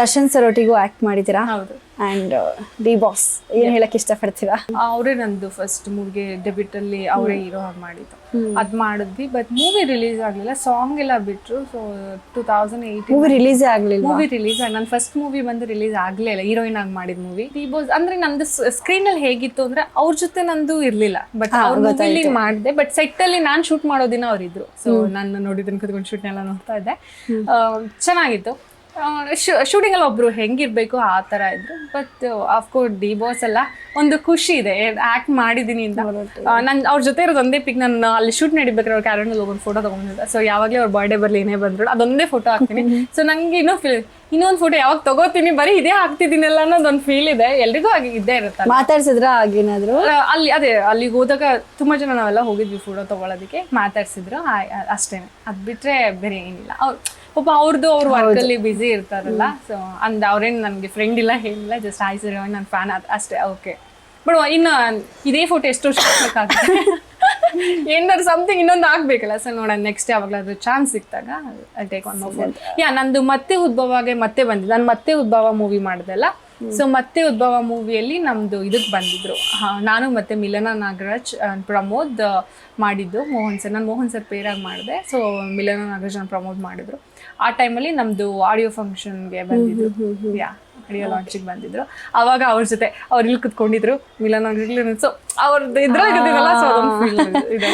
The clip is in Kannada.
ದರ್ಶನ್ ಸರ್ ಒಟ್ಟಿಗೂ ಆಕ್ಟ್ ಮಾಡಿದ್ದೀರಾ. ಹೌದು. ಅಂಡ್ ಡಿ ಬಾಸ್ ಏನ್ ಹೇಳಕ್ ಇಷ್ಟಪಡ್ತೀರಾ? ಅವರೇ ನಂದು ಫಸ್ಟ್ ಮೂವಿಗೆ ಡೆಬ್ಯೂಟ್ ಅಲ್ಲಿ ಅವರೇ ಹೀರೋ ಆಗಿ ಮಾಡಿದ್ದು. ಅದ್ ಮಾಡಿದ್ವಿ, ಬಟ್ ಮೂವಿ ರಿಲೀಸ್ ಆಗ್ಲಿಲ್ಲ, ಸಾಂಗ್ ಎಲ್ಲ ಬಿಟ್ರು. ಸೊ 2018 ಮೂವಿ ರಿಲೀಸೇ ಆಗ್ಲಿಲ್ಲ. ಮೂವಿ ರಿಲೀಸ್ ನನ್ನ ಫಸ್ಟ್ ಮೂವಿ ಬಂದು ರಿಲೀಸ್ ಆಗ್ಲೇ ಇಲ್ಲ, ಹೀರೋಯಿನ್ ಆಗಿ ಮಾಡಿದ ಮೂವಿ. ಡಿ ಬಾಸ್ ಅಂದ್ರೆ ನಂದು ಸ್ಕ್ರೀನ್ ಅಲ್ಲಿ ಹೇಗಿತ್ತು ಅಂದ್ರೆ ಅವ್ರ ಜೊತೆ ನಂದು ಇರ್ಲಿಲ್ಲ, ಬಟ್ ಅವ್ರ ಮೂವಿಲಿ ಮಾಡಿದೆ. ಬಟ್ ಸೆಟ್ ಅಲ್ಲಿ ನಾನ್ ಶೂಟ್ ಮಾಡೋ ದಿನ ಅವ್ರಿದ್ರು. ಸೊ ನಾನು ನೋಡಿದ್ದನ್ನು ಕುತ್ಕೊಂಡು ಶೂಟ್ ಎಲ್ಲ ನೋಡ್ತಾ ಇದ್ದೆ. ಚೆನ್ನಾಗಿತ್ತು. ಶೂಟಿಂಗ್ ಅಲ್ಲಿ ಒಬ್ರು ಹೆಂಗಿರ್ಬೇಕು ಆ ತರ ಇದ್ರು. ಬಟ್ ಅಫ್ಕೋರ್ಸ್ ಡಿ ಬಾಸ್ ಎಲ್ಲ ಒಂದು ಖುಷಿ ಇದೆ ಆಕ್ಟ್ ಮಾಡಿದೀನಿ ಅಂತ. ನನ್ ಅವ್ರ ಜೊತೆ ಇರೋದು ಒಂದೇ ಪಿಕ್. ನಾನು ಅಲ್ಲಿ ಶೂಟ್ ನಡಿಬೇಕಾದ್ರೆ ಅವ್ರ ಕ್ಯಾರಲ್ ಹೋಗಿ ಒಂದು ಫೋಟೋ ತಗೊಂಡಿದ್ದೆ. ಸೊ ಯಾವಾಗಲೇ ಅವ್ರ ಬರ್ಡೇ ಬರ್ಲಿ ಏನೇ ಬಂದ್ರು ಅದೊಂದೇ ಫೋಟೋ ಹಾಕ್ತೀನಿ. ಸೊ ನಂಗೆ ಇನ್ನೊಂದು ಫೋಟೋ ಯಾವಾಗ ತಗೋತೀನಿ, ಬರೀ ಇದೇ ಹಾಕ್ತಿದ್ದೀನಲ್ಲ ಅನ್ನೋದೊಂದು ಫೀಲ್ ಇದೆ. ಎಲ್ರಿಗೂ ಆಗಿ ಇದ್ದೇ ಇರುತ್ತೆ. ಮಾತಾಡ್ಸಿದ್ರ ಆಗೇನಾದ್ರು ಅಲ್ಲಿ ಅಲ್ಲಿಗೆ ಹೋದಾಗ ತುಂಬಾ ಜನ ನಾವೆಲ್ಲ ಹೋಗಿದ್ವಿ ಫೋಟೋ ತಗೊಳೋದಕ್ಕೆ, ಮಾತಾಡ್ಸಿದ್ರು ಅಷ್ಟೇನೆ. ಅದ್ ಬಿಟ್ರೆ ಬೇರೆ ಏನಿಲ್ಲ. ಪಾಪ ಅವ್ರದ್ದು ಅವ್ರ ವರ್ಕ್ ಅಲ್ಲಿ ಬಿಸಿ ಇರ್ತಾರಲ್ಲ. ಸೊ ಅವ್ರೇನು ನನಗೆ ಫ್ರೆಂಡ್ ಇಲ್ಲ ಏನಿಲ್ಲ, ಜಸ್ಟ್ ಹಾಯ್ ಸರ್ ನನ್ನ ಫ್ಯಾನ್ ಅಷ್ಟೇ. ಓಕೆ, ಬಟ್ ಇನ್ನು ಇದೇ ಫೋಟೋ ಎಷ್ಟು ವರ್ಷ ಹಾಕ್ಬೇಕಾಗುತ್ತೆ, ಏನಾದ್ರು ಸಮಥಿಂಗ್ ಇನ್ನೊಂದು ಆಗ್ಬೇಕಲ್ಲ. ಸೊ ನೋಡೋಣ ನೆಕ್ಸ್ಟ್ ಯಾವಾಗಲಾದ್ರೂ ಚಾನ್ಸ್ ಸಿಕ್ತಾಗ I take one more photo. ನಂದು ಮತ್ತೆ ಉದ್ಭವಗೆ ಮತ್ತೆ ಬಂದಿದ್ದು. ನಾನು ಮತ್ತೆ ಉದ್ಭವ ಮೂವಿ ಮಾಡ್ದಲ್ಲ. ಸೊ ಮತ್ತೆ ಉದ್ಭವ ಮೂವಿಯಲ್ಲಿ ನಮ್ದು ಇದಕ್ಕೆ ಬಂದಿದ್ರು, ನಾನು ಮತ್ತೆ ಮಿಲನ ನಾಗರಾಜ್, ಪ್ರಮೋದ್ ಮಾಡಿದ್ದು. ನಾನು ಮೋಹನ್ ಸರ್ ಪೇರಾಗಿ ಮಾಡಿದೆ. ಸೊ ಮಿಲನ ನಾಗರಾಜ್ ಪ್ರಮೋದ್ ಮಾಡಿದ್ರು. ಆ ಟೈಮಲ್ಲಿ ನಮ್ದು ಆಡಿಯೋ ಫಂಕ್ಷನ್ಗೆ ಬಂದಿದ್ರು, ಆಡಿಯೋ ಲಾಂಚಿಗೆ ಬಂದಿದ್ರು. ಅವಾಗ ಅವ್ರ ಜೊತೆ ಅವ್ರು ಇಲ್ಲಿ ಕುತ್ಕೊಂಡಿದ್ರು ಮಿಲನ ನಾಗರಾಜ್. ಸೊ ಅವ್ರದ್ದು ಇದ್ರಾಗಿದ್ದೀನಲ್ಲ, ಸೊ ಅದೊಂದು ಫೀಲ್ ಇದೆ.